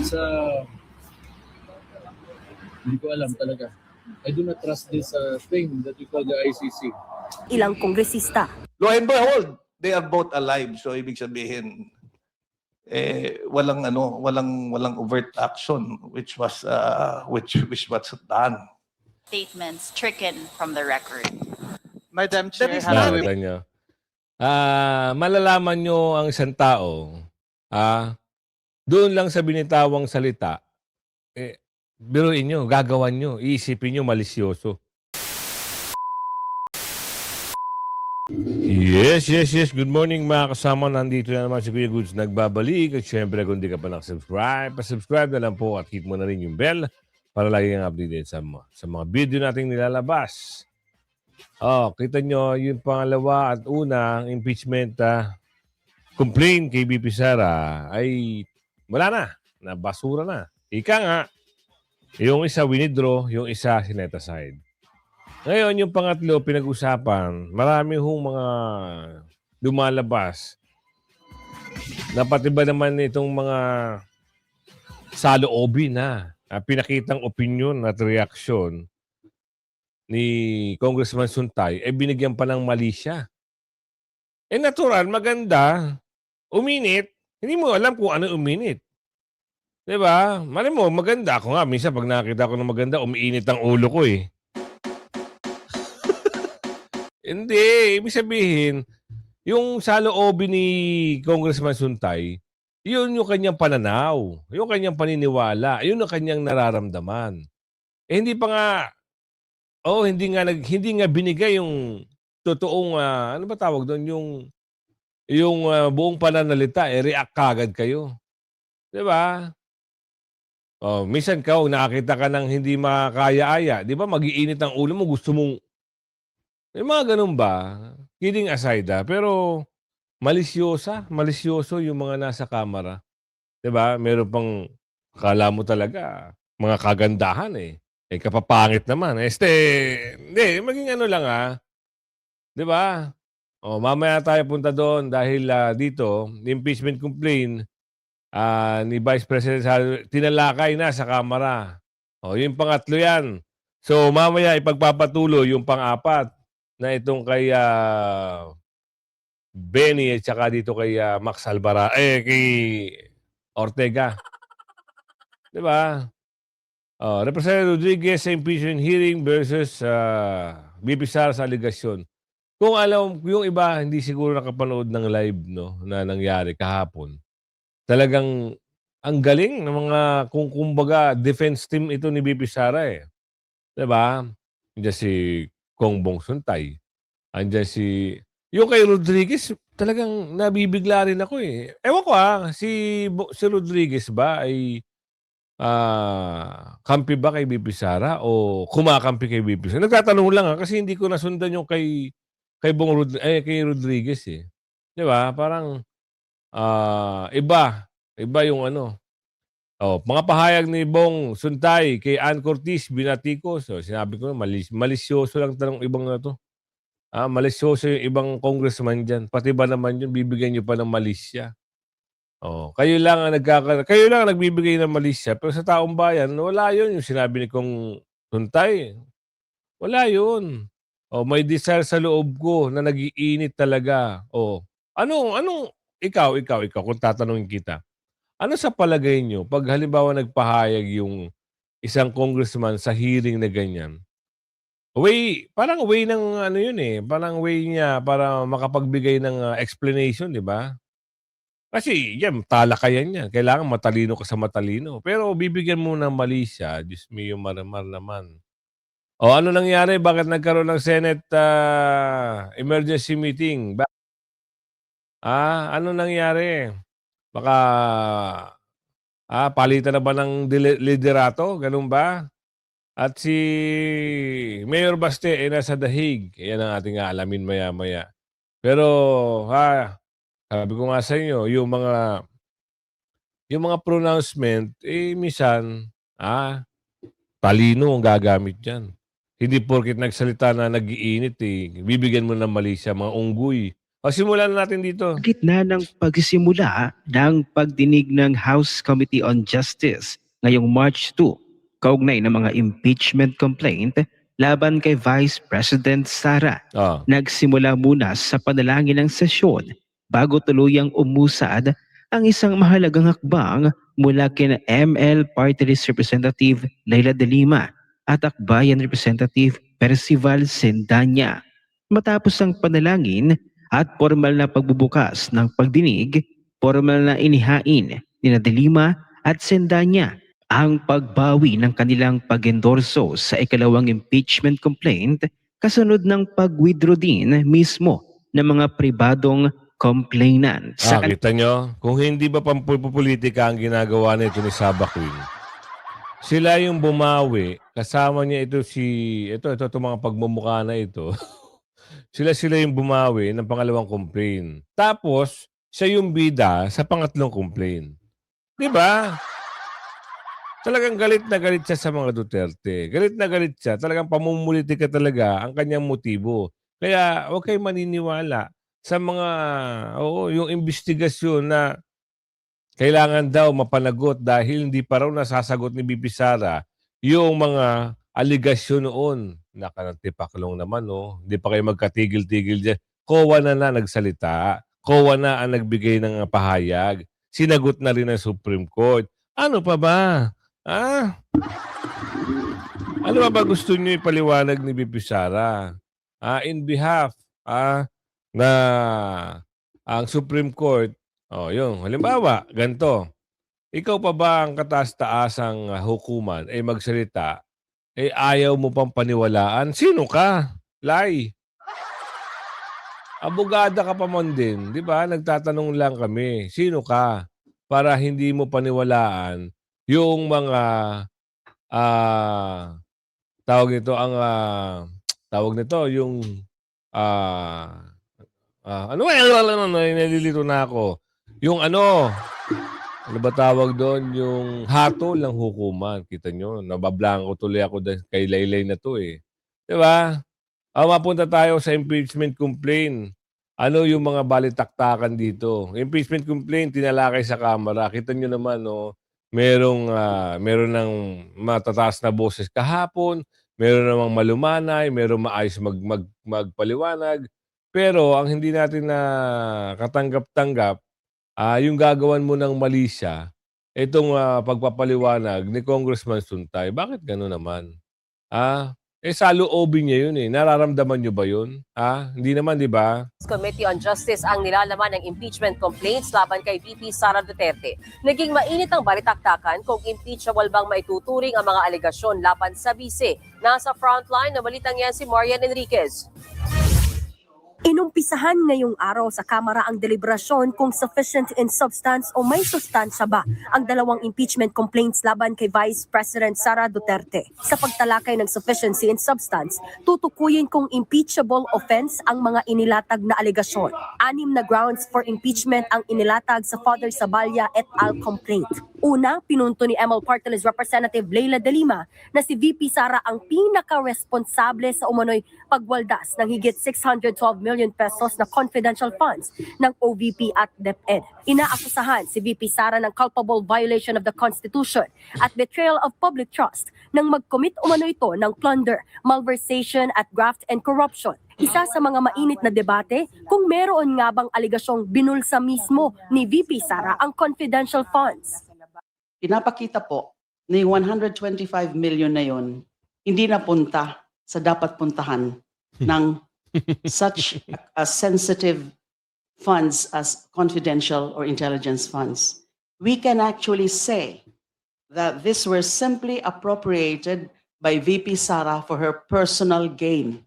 Sa hindi ko alam talaga. I do not trust this thing that we call the ICC. Ilang kongresista. Lo and behold, they are both alive. So ibig sabihin, walang overt action which was done. Statements stricken from the record. Madam Chair, is have not- we- Nakita nyo. Malalaman nyo ang isang tao, doon lang sa binitawang salita, biruin nyo, gagawan nyo, iisipin nyo malisyoso. Yes. Good morning mga kasama. Nandito na naman si Kuya Goods nagbabalik. At syempre kung di ka pa nakasubscribe, pasubscribe na lang po at hit mo na rin yung bell para lagi kang updated sa mga video nating nilalabas. Kita nyo yung pangalawa at una, impeachment complaint kay BP Sara ay wala na basura na. Ika nga, yung isa winidraw, yung isa sineta aside. Ngayon, yung pangatlo, pinag-usapan, marami hong mga lumalabas na pati ba naman itong mga saloobin na pinakitang opinion at reaksyon ni Congressman Suntay, binigyan pa ng mali siya. Natural, maganda, uminit, hindi mo alam kung ano uminit. Diba? Mali mo, maganda. Ako nga, minsan pag nakita ko ng maganda, umiinit ang ulo ko eh. Hindi, ibig sabihin, yung saloobin ni Congressman Suntay, yun yung kanyang pananaw, yung kanyang paniniwala, yun ang kanyang nararamdaman. Hindi pa nga, hindi nga binigay yung totoong, ano ba tawag doon, yung buong pananalita, react kagad kayo. Diba? Minsan nakakita ka ng hindi makakaya-aya, di ba? Mag-iinit ang ulo mo, gusto mong yung mga ganun ba? Kidding aside pero malisyoso yung mga nasa kamera. 'Di ba? Meron pang akala mo talaga mga kagandahan eh. Kapapangit naman. Hindi, maging ano lang 'Di ba? Mamaya tayo punta doon dahil dito, impeachment complaint ni Vice President tinalakay na sa kamera. Yung pangatlo yan. So mamaya ipagpapatuloy yung pang-apat na itong kay Benny at saka dito kay Max kay Ortega. Di ba? Representative Rodriguez sa impeachment hearing versus BP Sara sa aligasyon. Kung alam, yung iba hindi siguro nakapanood ng live na nangyari kahapon. Talagang ang galing ng mga kumbaga defense team ito ni BP Sara eh. Di ba? Diyan si Congbong Suntay. Andiyan yung kay Rodriguez, talagang nabibigla rin ako eh. Ewan ko si Rodriguez ba ay kampi ba kay BP Sara o kumakampi kay BP Sara? Nagtatanong lang kasi hindi ko nasundan yung kay Rodriguez eh. Di ba? Parang iba yung ano. Mga pahayag ni Bong Suntay kay Ann Cortez, Binaticos. Sinabi ko, malisyoso lang tanong ibang na to. Malisyoso yung ibang congressman dyan. Pati ba naman yun, bibigyan nyo pa ng malisya. Kayo lang ang nagbibigay ng malisya. Pero sa taong bayan, wala yun. Yung sinabi ni Kong Suntay, wala yun. May desire sa loob ko na nag-iinit talaga. Ikaw, kung tatanungin kita, ano sa palagay nyo pag halimbawa nagpahayag yung isang congressman sa hearing na ganyan? Parang way ng ano yun eh. Parang way niya para makapagbigay ng explanation, di ba? Kasi yan, talakayan yan. Kailangan matalino ka sa matalino. Pero bibigyan mo ng mali siya, Diyos mio, maramar naman. Ano nangyari? Bakit nagkaroon ng Senate emergency meeting? Ano nangyari? Baka palitan na ba ng liderato? Ganun ba? At si Mayor Baste nasa dahig. Yan ang ating alamin maya-maya. Pero sabi ko nga sa inyo, yung mga pronouncement, minsan, talino ang gagamit dyan. Hindi porket nagsalita na nag-iinit bibigyan mo ng mali siya, mga unggoy. O simulan na natin dito. Gitna ng pagsisimula ng pagdinig ng House Committee on Justice ngayong March 2, kaugnay ng mga impeachment complaint laban kay Vice President Sara. Oh. Nagsimula muna sa panalangin ng sesyon bago tuluyang umusad ang isang mahalagang hakbang mula kina ML Party List Representative Leila de Lima at Akbayan Representative Percival Sendanya. Matapos ang panalangin at formal na pagbubukas ng pagdinig, formal na inihain ni De Lima at Sendanya ang pagbawi ng kanilang pag-endorso sa ikalawang impeachment complaint kasunod ng pag-withdraw din mismo ng mga pribadong complainant. Kita nyo? Kung hindi ba pampulitika ang ginagawa nito ni Saba Queen, sila yung bumawi, kasama niya ito itong mga pagmumukha na ito. sila yung bumawi ng pangalawang complaint. Tapos, siya yung bida sa pangatlong complaint. Di ba? Talagang galit na galit siya sa mga Duterte. Galit na galit siya. Talagang pamumulitika talaga ang kanyang motibo. Kaya huwag kayong maniniwala sa mga, yung investigasyon na kailangan daw mapanagot dahil hindi pa raw nasasagot ni BP Sara yung mga aligasyon noon. Nakanatipaklong naman, no? Hindi pa kayo magkatigil-tigil dyan. COA na nagsalita. COA na ang nagbigay ng pahayag. Sinagot na rin ng Supreme Court. Ano pa ba? Ano ba gusto niyo ipaliwanag ni BP Sara? In behalf na ang Supreme Court, yung halimbawa, ganito. Ikaw pa ba ang kataas-taasang hukuman ay magsalita, ayaw mo pang paniwalaan? Sino ka? Lai. Abogada ka pa man din, di ba? Nagtatanong lang kami, sino ka? Para hindi mo paniwalaan yung mga tawag nito yung nalilito na ako. Yung ano ba tawag doon? Yung hatol ng hukuman. Kita nyo, nabablanko tuloy ako kay Laylay na to eh. Diba? Mapunta tayo sa impeachment complaint. Ano yung mga balitaktakan dito? Impeachment complaint, tinalakay sa Kamara. Kita nyo naman, no? Meron ng matataas na boses kahapon, meron namang malumanay, meron maayos magpaliwanag. Pero ang hindi natin na katanggap-tanggap, yung gagawan mo ng mali siya, itong pagpapaliwanag ni Congressman Suntay. Bakit gano'n naman? Sa loobin niya yun eh. Nararamdaman niyo ba yun? Hindi naman, di ba? Committee on Justice ang nilalaman ng impeachment complaints laban kay VP Sara Duterte. Naging mainit ang balitaktakan kung impeachable bang maituturing ang mga alegasyon laban sa vice. Nasa frontline na balitang yan si Marian Enriquez. Inumpisahan ngayong araw sa Kamara ang deliberasyon kung sufficient in substance o may sustansya ba ang dalawang impeachment complaints laban kay Vice President Sara Duterte. Sa pagtalakay ng sufficiency in substance, tutukuyin kung impeachable offense ang mga inilatag na alegasyon. 6 na grounds for impeachment ang inilatag sa Father Saballa et al. Complaint. Una, pinunto ni ML Party List Representative Leila de Lima na si VP Sara ang pinaka-responsable sa umano'y pagwaldas ng higit 612 million pesos na confidential funds ng OVP at DepEd. Inaakusahan si VP Sara ng culpable violation of the Constitution at betrayal of public trust nang mag-commit umano ito ng plunder, malversation at graft and corruption. Isa sa mga mainit na debate kung meron nga bang aligasyong binulsa mismo ni VP Sara ang confidential funds. Pinapakita po na yung 125 million na yun, hindi napunta sa dapat puntahan ng such sensitive funds as confidential or intelligence funds. We can actually say that this were simply appropriated by VP Sara for her personal gain.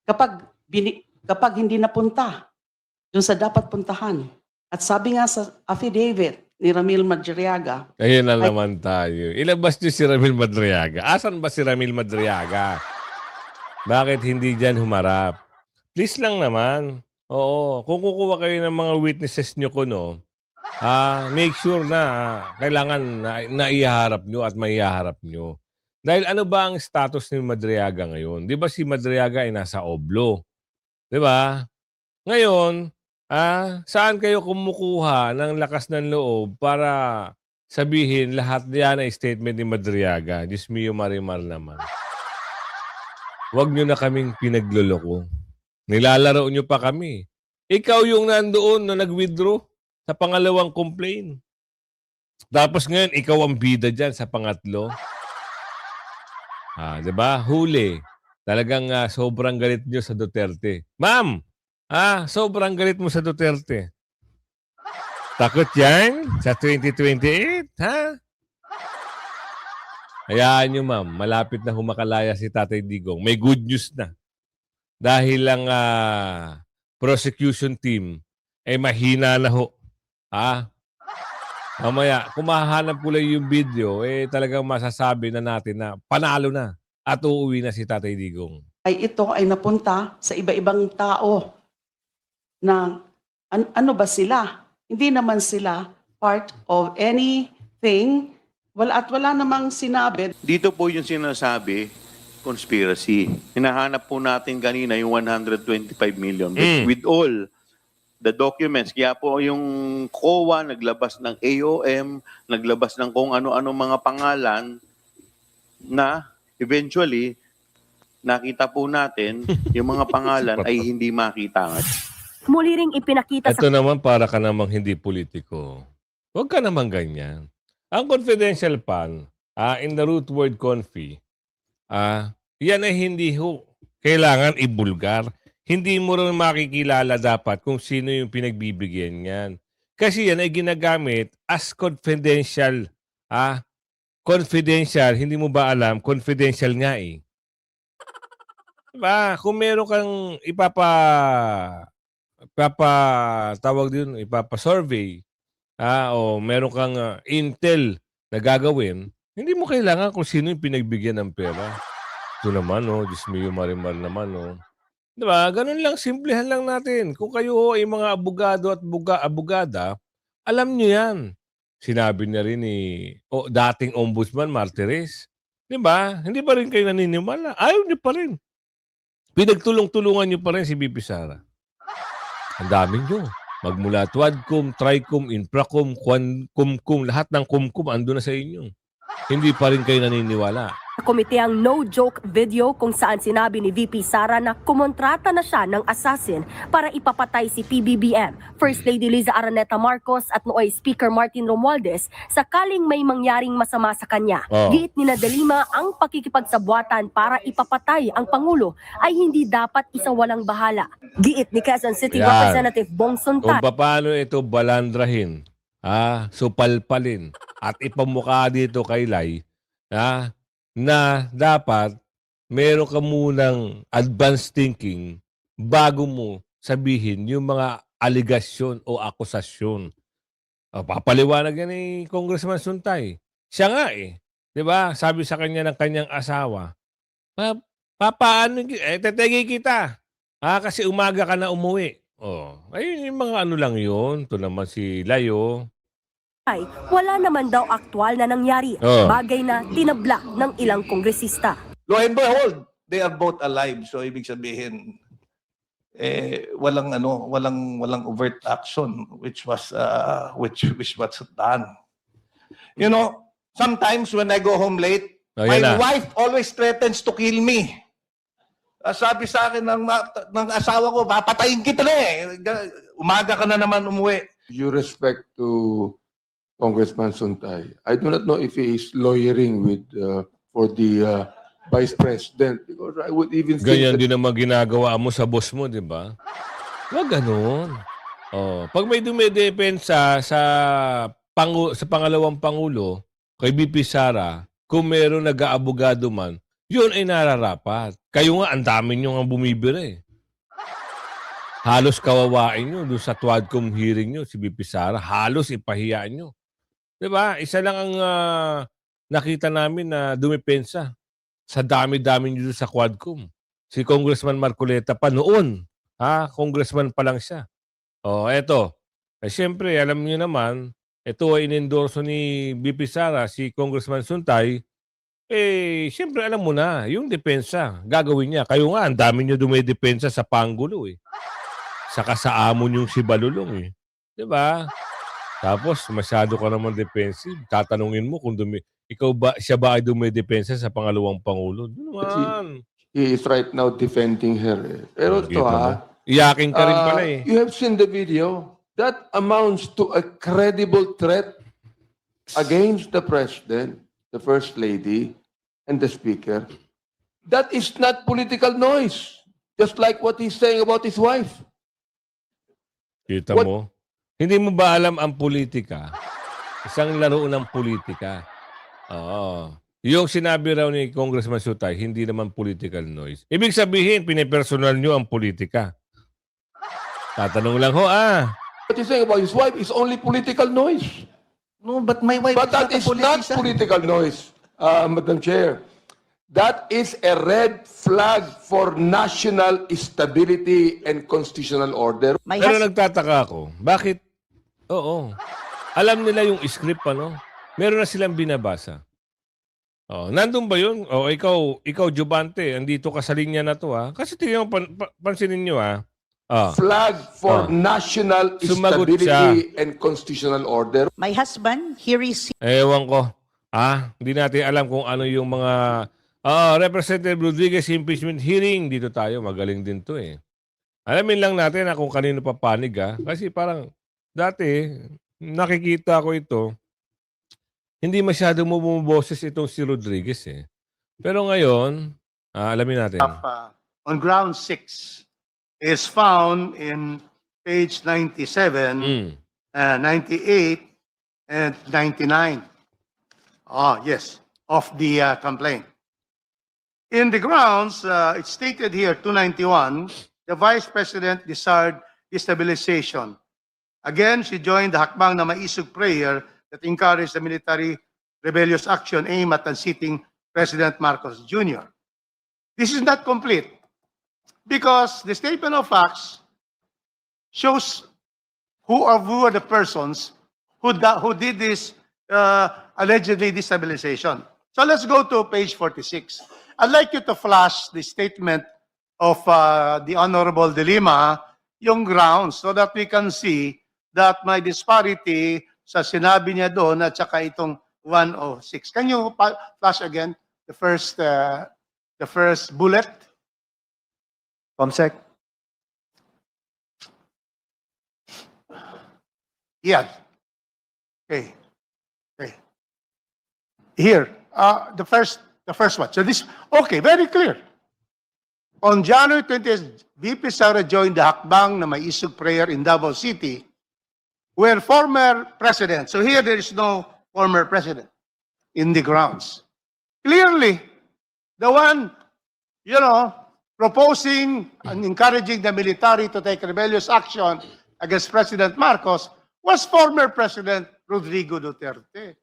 Kapag hindi napunta dun sa dapat puntahan, at sabi nga sa affidavit ni Ramil Madriaga. Ayun na naman tayo. Ilabas niyo si Ramil Madriaga. Asan ba si Ramil Madriaga? Bakit hindi dyan humarap? Please lang naman. Oo. Kung kukuha kayo ng mga witnesses nyo make sure na kailangan na iharap nyo at maiharap nyo. Dahil ano ba ang status ni Madriaga ngayon? Di ba si Madriaga ay nasa oblo? Di ba? Ngayon, Saan kayo kumukuha ng lakas ng loob para sabihin lahat yan ay statement ni Madriaga? Diyos mio, Marimar naman. Huwag nyo na kaming pinagloloko. Nilalaro nyo pa kami. Ikaw yung nandoon na nag-withdraw sa pangalawang complaint. Tapos ngayon, ikaw ang bida dyan sa pangatlo. Diba? Huli. Talagang sobrang galit nyo sa Duterte. Ma'am! Sobrang galit mo sa Duterte. Takot yan sa 2028, ha? Hayaan nyo, ma'am. Malapit na humakalaya si Tatay Digong. May good news na. Dahil lang prosecution team ay mahina na ho. Mamaya, kung mahahanap ko lang yung video, talagang masasabi na natin na panalo na at uuwi na si Tatay Digong. Ito ay napunta sa iba-ibang tao na ano ba sila? Hindi naman sila part of anything. Wala namang sinabi. Dito po yung sinasabi, conspiracy. Hinahanap po natin kanina yung 125 million. With all the documents, kaya po yung COA naglabas ng AOM, naglabas ng kung ano-ano mga pangalan na eventually nakita po natin yung mga pangalan ay hindi makita. Muli ring ipinakita Ito naman para ka namang hindi politiko. Huwag ka namang ganyan. Ang confidential fund, in the root word confi, yan ay hindi ho kailangan ibulgar. Hindi mo rin makikilala dapat kung sino yung pinagbibigyan yan. Kasi yan ay ginagamit as confidential. Confidential, hindi mo ba alam? Confidential nga eh. Diba? Kung meron kang ipapa-survey, o meron kang intel na gagawin, hindi mo kailangan kung sino yung pinagbigyan ng pera. Ito naman, Diyos mio, Marimar naman, Diba? Ganun lang, simplihan lang natin. Kung kayo ay mga abogado at abogada, alam nyo yan. Sinabi na rin ni dating ombudsman Martires. Diba? Hindi pa rin kayo naniniwala. Ayaw nyo pa rin. Pinagtulong-tulungan nyo pa rin si BP Sara. Ang dami nyo. Magmula Tuadcom, Tricom, Infracom, Kumkum, lahat ng Kumkum ando na sa inyo. Hindi pa rin kayo naniniwala. komite ang no-joke video kung saan sinabi ni VP Sara na kumontrata na siya ng assassin para ipapatay si PBBM, First Lady Liza Araneta Marcos at nooy Speaker Martin Romualdez sakaling may mangyaring masama sa kanya. Giit ni Nadalima ang pakikipagsabwatan para ipapatay ang Pangulo ay hindi dapat isawalang bahala. Giit ni Quezon City Representative Bong Sontag. Kung paano ito balandrahin, supalpalin at ipamukha dito kay Lai, na dapat meron ka munang advanced thinking bago mo sabihin yung mga aligasyon o akusasyon. Papaliwanag yan ni Congressman Suntay. Siya nga Diba? Sabi sa kanya ng kanyang asawa, papaano, tetegi kita. Kasi umaga ka na umuwi. Ayun yung mga ano lang yun. Ito naman si Layo. Wala naman daw aktwal na nangyari. Bagay na tinabla ng ilang kongresista. Lo and behold, they are both alive. So ibig sabihin, walang overt action which was done. You know, sometimes when I go home late, my wife always threatens to kill me. Sabi sa akin ng asawa ko, papatayin kita na umaga ka na naman umuwi. Due respect to Congressman Suntay, I do not know if he is lawyering with for the Vice President because I would even think ganyan din naman ginagawa mo sa boss mo, di ba? Wag ganun. Pag may dumedepensa sa pangalawang Pangulo, kay BP Sara, kung meron nag-aabogado man, yun ay nararapat. Kayo nga, ang dami nyo nga bumibira Halos kawawain nyo doon sa Tuadcom hearing nyo, si BP Sara. Halos ipahiyaan nyo. Diba? Isa lang ang nakita namin na dumepensa sa dami-dami nyo doon sa Quadcom. Si Congressman Marcoleta pa noon. Congressman pa lang siya. Eto. Siyempre, alam nyo naman, ito ay inendorso ni BP Sara, si Congressman Suntay. Siyempre alam mo na, yung depensa, gagawin niya. Kayo nga, ang dami nyo dumedepensa sa Pangulo saka sa amon yung si Balulong eh. Di ba? Tapos masyado ka naman defensive. Tatanungin mo kung siya ba ay dumidepensa sa pangalawang pangulo? Di naman. He is right now defending her. Pero ito Kita mo. ha, Iyakin ka rin pala eh. you have seen the video. That amounts to a credible threat against the president, the first lady, and the speaker. That is not political noise. Just like what he's saying about his wife. Kita What- mo? Hindi mo ba alam ang politika? Isang laro ng politika. Oo. Yung sinabi raw ni Congressman Sutay, hindi naman political noise. Ibig sabihin, pinipersonal nyo ang politika. Tatanong lang ho, What he's saying about his wife is only political noise. No, but my wife But that not a is not politician. political noise, Madam Chair. That is a red flag for national stability and constitutional order. My Pero husband, nagtataka ako, bakit? Oo. Alam nila yung script, ano? Meron na silang binabasa. Oh, nandun ba yun? O ikaw Jubante, andito ka sa linya na to ha. Kasi tingnan mo, pansinin nyo ha. Flag for Oh. national Sumagot stability and constitutional order. my husband, he received Ewan ko. Hindi natin alam kung ano yung mga... Representative Rodriguez impeachment hearing. Dito tayo, magaling din to eh. Alamin lang natin kung kanino papanig ha. Kasi parang dati, nakikita ko ito, hindi masyadong bumuboses itong si Rodriguez eh. Pero ngayon, alamin natin. On ground 6 is found in page 97, Mm. 98, and 99. Yes, of the complaint. In the grounds, it's stated here, 291, the Vice President desired destabilization. Again, she joined the hakbang na maisog prayer that encouraged the military rebellious action aimed at unseating President Marcos Jr. This is not complete because the statement of facts shows who are the persons who did this allegedly destabilization. So let's go to page 46. I'd like you to flash the statement of the Honorable De Lima, yung grounds, so that we can see that may disparity sa sinabi niya doon at saka itong 106. Can you flash again the first bullet? Comsec. Yeah. Okay. Here, the first one. So this, okay, very clear. On January 20th, VP Sara joined the hakbang na may isog prayer in Davao City, where former president, so here there is no former president in the grounds. Clearly, the one, proposing and encouraging the military to take rebellious action against President Marcos was former President Rodrigo Duterte,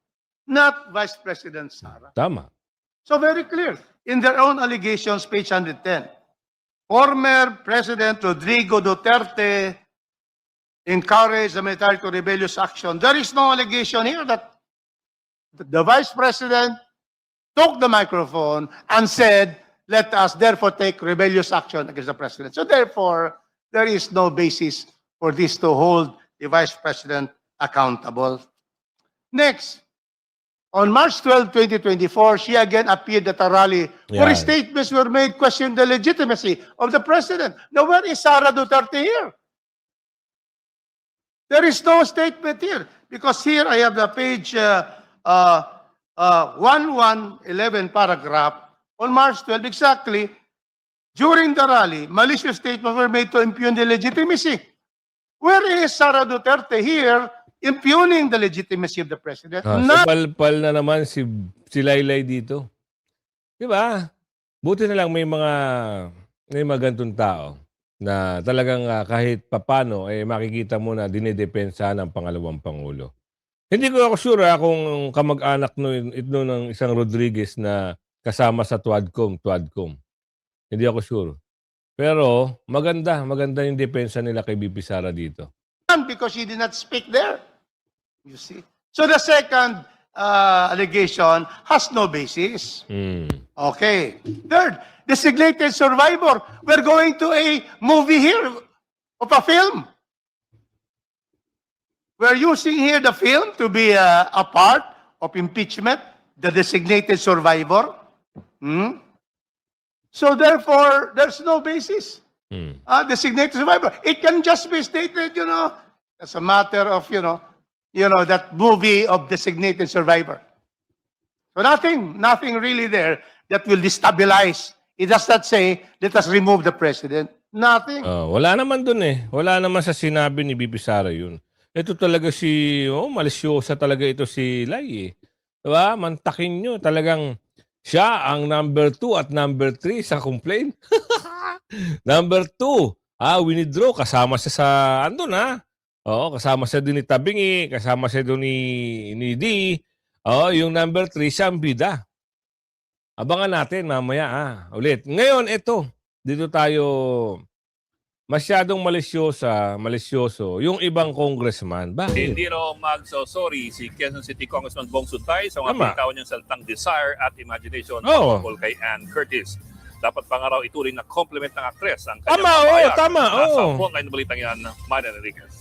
not Vice President Sara. Tama. So very clear. In their own allegations, page 110, former President Rodrigo Duterte encouraged the military to rebellious action. There is no allegation here that the Vice President took the microphone and said, let us therefore take rebellious action against the President. So therefore, there is no basis for this to hold the Vice President accountable. Next, on March 12, 2024, she again appeared at a rally where Yan. statements were made questioning the legitimacy of the President. Now, where is Sara Duterte here? There is no statement here because here I have the page 1111 paragraph on March 12 exactly. During the rally, malicious statements were made to impugn the legitimacy. Where is Sara Duterte here impugning the legitimacy of the President? Not Pal na naman si Laylay dito. Di ba? Buti na lang may mga ganitong tao na talagang kahit papano makikita mo na dinidepensa ng pangalawang pangulo. Hindi ko ako sure kung kamag-anak ito ng isang Rodriguez na kasama sa Tuadcom. Hindi ako sure. Pero maganda yung depensa nila kay BP Sara dito. because she did not speak there. You see? So the second allegation has no basis. Okay. Third, designated survivor. We're going to a movie here. of a film. We're using here the film to be a part of impeachment, the designated survivor. Hmm? So therefore, there's no basis. Designated survivor. It can just be stated, as a matter of, that movie of designated survivor. So nothing really there that will destabilize. It does not say, let us remove the president. Nothing. Wala naman dun eh. Wala naman sa sinabi ni Bibi Sara yun. Ito talaga malisyosa talaga ito si Lai eh. Diba? Mantakin nyo. Talagang siya ang number 2 at number 3 sa complaint. Number 2, winidraw. Kasama siya sa, andun Oo, kasama siya din ni Tabingi. Kasama siya doon ni D. Yung number 3, siya ang bida. Abangan natin mamaya ulit. Ngayon, ito. Dito tayo masyadong malisyoso yung ibang congressman. Bakit? Hindi raw magso-sorry si Quezon City Congressman Bong Suntay sa mga Tama. pinakawan niyang salitang desire at imagination Oo. tungkol kay Ann Curtis. Dapat pa nga raw ituring na compliment ng aktres ang kanyang Tama, pahayag. tama, Nasa oo. phone line na balitang yan, Marian Enriquez.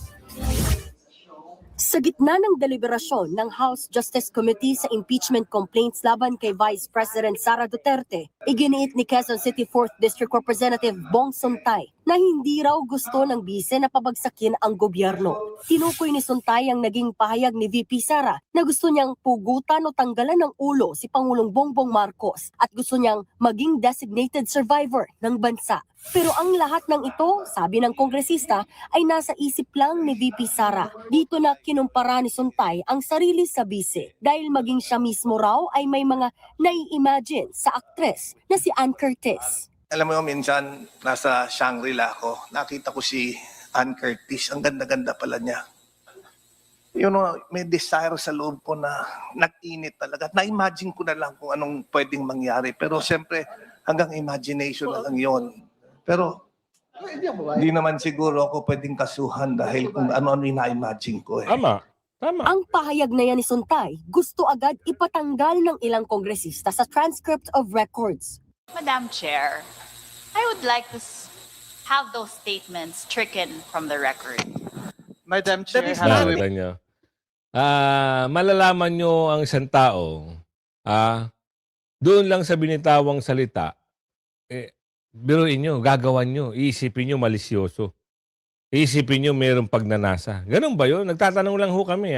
Sa gitna ng deliberasyon ng House Justice Committee sa impeachment complaints laban kay Vice President Sara Duterte, iginiit ni Quezon City 4th District Representative Bong Suntay na hindi raw gusto ng bise na pabagsakin ang gobyerno. Tinukoy ni Suntay ang naging pahayag ni VP Sara na gusto niyang pugutan o tanggalan ng ulo si Pangulong Bongbong Marcos at gusto niyang maging designated survivor ng bansa. Pero ang lahat ng ito, sabi ng kongresista, ay nasa isip lang ni VP Sara. Dito na kinumpara ni Suntay ang sarili sa bise dahil maging siya mismo raw ay may mga nai-imagine sa aktres na si Ann Curtis. Alam mo, minsan nasa Shangri-La ako, nakita ko si Ann Curtis. Ang ganda-ganda pala niya. May desire sa loob ko na nag-init talaga. Na-imagine ko na lang kung anong pwedeng mangyari. Pero siyempre, hanggang imagination na lang yon. Pero hindi naman siguro ako pwedeng kasuhan dahil kung ano-ano yung na-imagine ko. Tama. Ang pahayag na yan ni Suntay, gusto agad ipatanggal ng ilang kongresista sa transcript of records. Madam Chair, I would like to have those statements stricken from the record. Madam Chair, Nakita niyo. Malalaman nyo ang isang tao, doon lang sa binitawang salita, biruin nyo, gagawan nyo, iisipin nyo malisyoso. Iisipin nyo mayroong pagnanasa. Ganun ba yun? Nagtatanong lang ho kami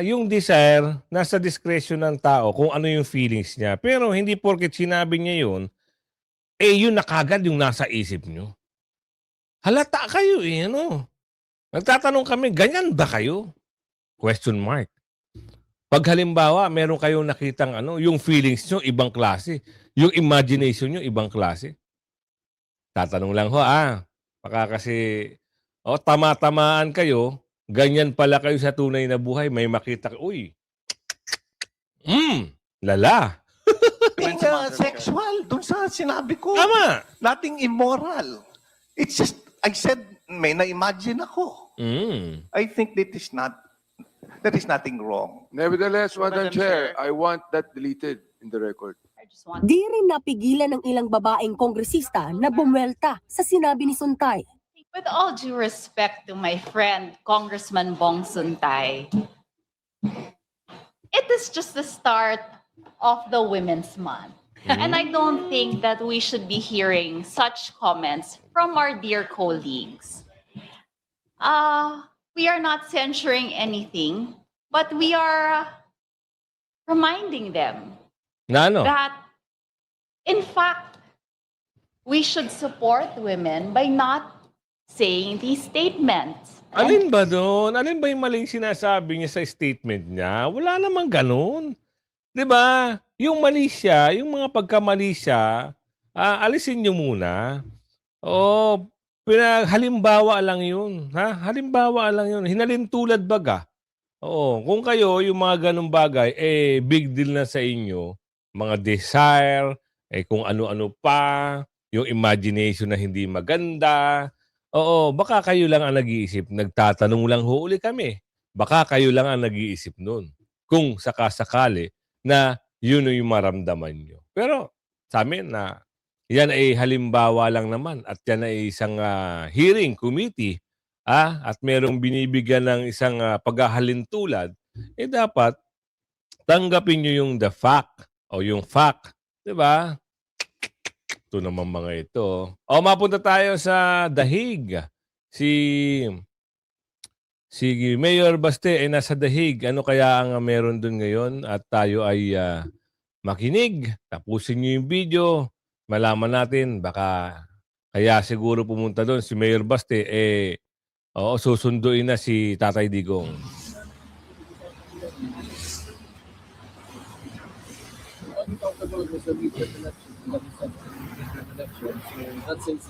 yung desire, nasa discretion ng tao kung ano yung feelings niya. Pero hindi porket sinabi niya yun, yun na kagad yung nasa isip nyo. Halata kayo Nagtatanong kami, ganyan ba kayo? Question mark. Pag halimbawa, meron kayong nakitang yung feelings nyo, ibang klase. Yung imagination nyo, ibang klase. Tatanong lang ho, baka kasi, tama-tamaan kayo, ganyan pala kayo sa tunay na buhay, may makita, lala. Sexual, dun sa sinabi ko. Tama. Nothing immoral. It's just, I said, may na-imagine ako. I think there is nothing wrong. Nevertheless, Madam Chair, I want that deleted in the record. I just want Di rin napigilan ng ilang babaeng kongresista na bumwelta sa sinabi ni Suntay. With all due respect to my friend, Congressman Bong Suntay, it is just the start of the Women's Month. And I don't think that we should be hearing such comments from our dear colleagues. We are not censuring anything, but we are reminding them that, in fact, we should support women by not saying these statements. Alin ba doon? Alin ba yung maling sinasabi niya sa statement niya? Wala namang ganun. 'Di ba? Yung mali siya, yung mga pagkamali siya, alisin niyo muna. Halimbawa lang yun. Halimbawa lang yun. Hinalintulad baga. Kung kayo, yung mga ganung bagay, big deal na sa inyo. Mga desire, kung ano-ano pa, yung imagination na hindi maganda. Baka kayo lang ang nag-iisip. Nagtatanong lang ho uli kami. Baka kayo lang ang nag-iisip nun. Kung sakasakali na yun yung maramdaman nyo. Pero sa amin na yan ay halimbawa lang naman at yan ay isang hearing committee at merong binibigyan ng isang paghahalintulad, dapat tanggapin nyo yung the fact o yung fact. Diba? Ito naman mga ito. O, mapunta tayo sa Dahig. Si Mayor Baste ay nasa Dahig. Ano kaya ang meron dun ngayon? At tayo ay makinig. Tapusin nyo yung video. Malaman natin. Baka kaya siguro pumunta doon si Mayor Baste. Susunduin na si Tatay Digong. Uncomfortable with the media election, that's it.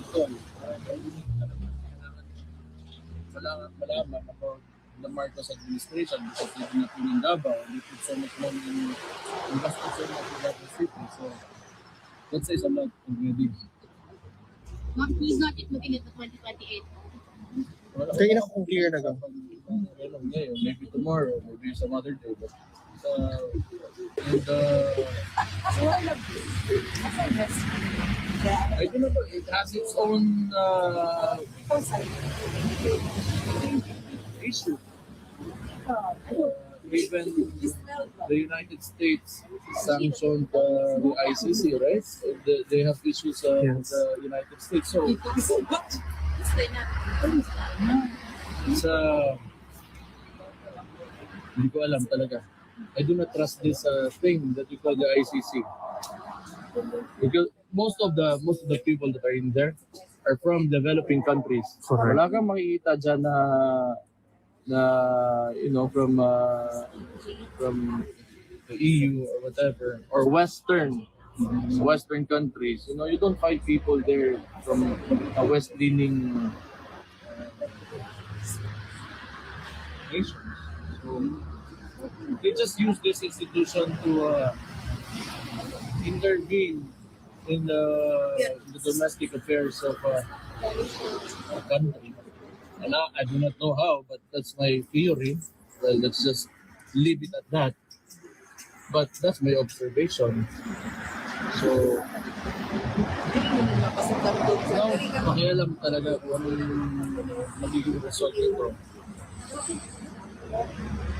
Malaman about the Marcos administration because they did not win in Davao. They put so much money in invested so much in Davao City. So that says a lot already. He's not yet looking at the 2028. Kaya na kung clear na ka. Maybe tomorrow, maybe some other day. But I don't know. It has its own issue. Even the United States sanctioned the ICC, right? They have issues with the United States. So it's hindi ko alam talaga. I do not trust this thing that we call the ICC. Because most of the people that are in there are from developing countries. Wala kang makikita dyan from the EU or whatever, or Western countries. You don't find people there from a West-leaning nation. So they just use this institution to intervene in the domestic affairs of a country. And I do not know how, but that's my theory. Well, let's just leave it at that. But that's my observation. So, pakialam talaga kung anong magiging result nito.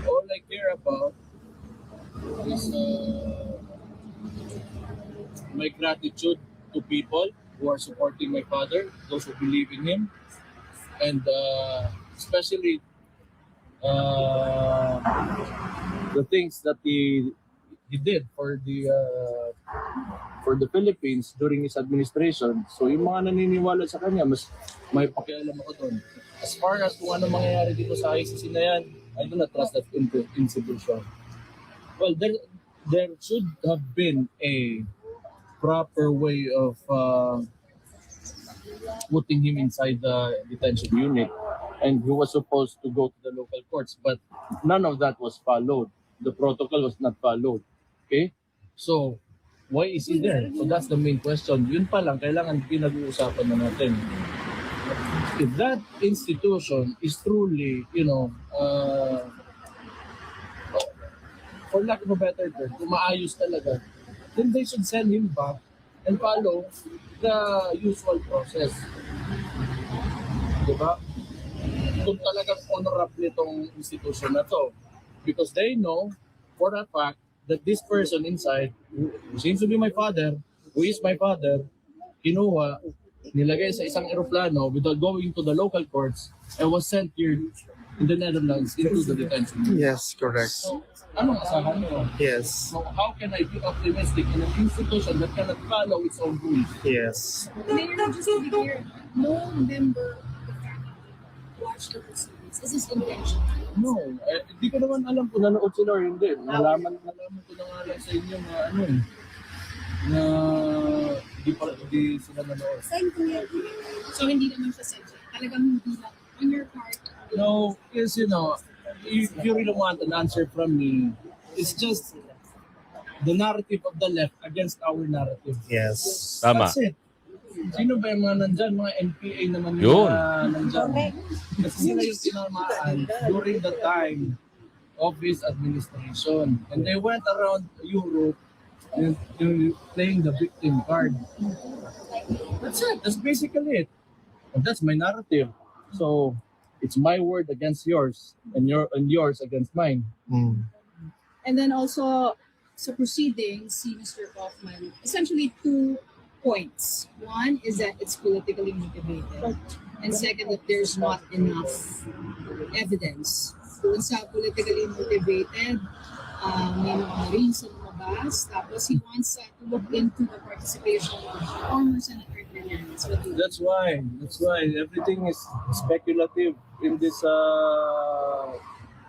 All I care about is my gratitude to people who are supporting my father, those who believe in him, and especially the things that he did for the Philippines during his administration. So yung mga naniniwala sa kanya, mas may pakialam ako doon. As far as kung ano mangyayari dito sa ICC na yan, I do not trust that institution. Well, there should have been a proper way of putting him inside the detention unit, and he was supposed to go to the local courts, but none of that was followed. The protocol was not followed. Okay? So, why is he there? So that's the main question. Yun pa lang, kailangan pinag-uusapan na natin. If that institution is truly, for lack of a better term, kung maayos talaga, then they should send him back and follow the usual process. Diba? Kung talagang honorable itong institution na to. Because they know for a fact that this person inside, who seems to be my father, who is my father, kinuha, nilagay sa isang eroplano without going to the local courts and was sent here in the Netherlands into the detention. Yes, correct. So, anong asahan nyo? Yes. So how can I be optimistic in an institution that cannot follow its own rules? Yes. Mayor, just to be clear, no member of the family watched the proceedings. This is intentional. No, hindi ko naman alam kung nanood sila or hindi. Nalaman ko na nga lang sa inyo na hindi sila nanood. So hindi naman siya censored. Talagang hindi lang on your part. No, because if you really want an answer from me, it's just the narrative of the left against our narrative. Yes. Tama. That's it. Sino ba yung mga nandyan? Mga NPA naman Yun. yung nandyan. Kasi sila yung tinamaan during the time of his administration. And they went around Europe you're playing the victim card. That's it. That's basically it. And that's my narrative. So it's my word against yours, and yours against mine. And then also sa proceedings, si Mr. Kaufman, essentially 2 points. One is that it's politically motivated. And second, that there's not enough evidence. Kung sa politically motivated, may mga reason lumabas. Tapos he wants to look into the participation of former Senator Hernandez. That's why everything is speculative in this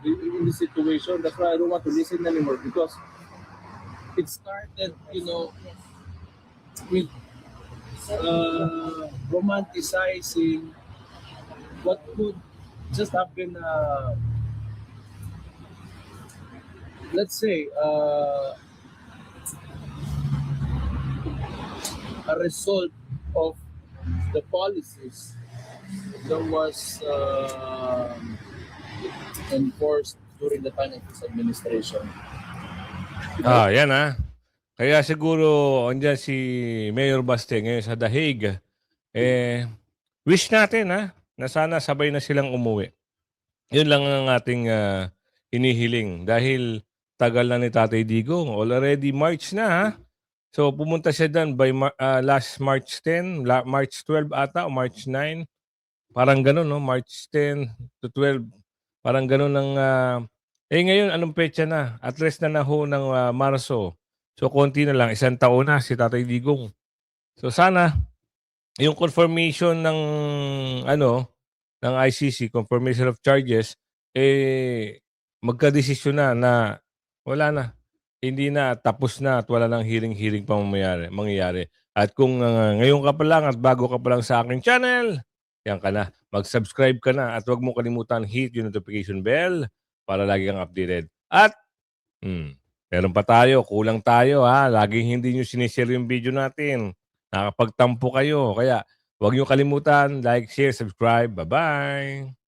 in this situation. That's why I don't want to listen anymore, because it started, with romanticizing what could just happen. Let's say a result of the policies that was enforced during the time of this administration. Yan Kaya siguro andyan si Mayor Baste ngayon sa The Hague. Wish natin na sana sabay na silang umuwi. Yun lang ang ating inihiling dahil tagal na ni Tatay Digong. Already March na So pumunta siya doon by last March 10, March 12 ata o March 9. Parang gano'n, no? March 10 to 12. Parang gano'n ng ngayon anong petsa na? At least na ho ng Marso. So konti na lang, 1 taon na si Tatay Digong. So sana yung confirmation ng ng ICC, confirmation of charges, magka-desisyon na wala na. Hindi na, tapos na at wala nang hearing pa mangyayari. At kung ngayon ka pa lang at bago ka pa lang sa aking channel, yan ka na. Mag-subscribe ka na at huwag mo kalimutan hit yung notification bell para lagi kang updated. At meron pa tayo, kulang tayo laging hindi nyo sinishare yung video natin. Nakapagtampo kayo. Kaya huwag nyo kalimutan, like, share, subscribe. Bye-bye!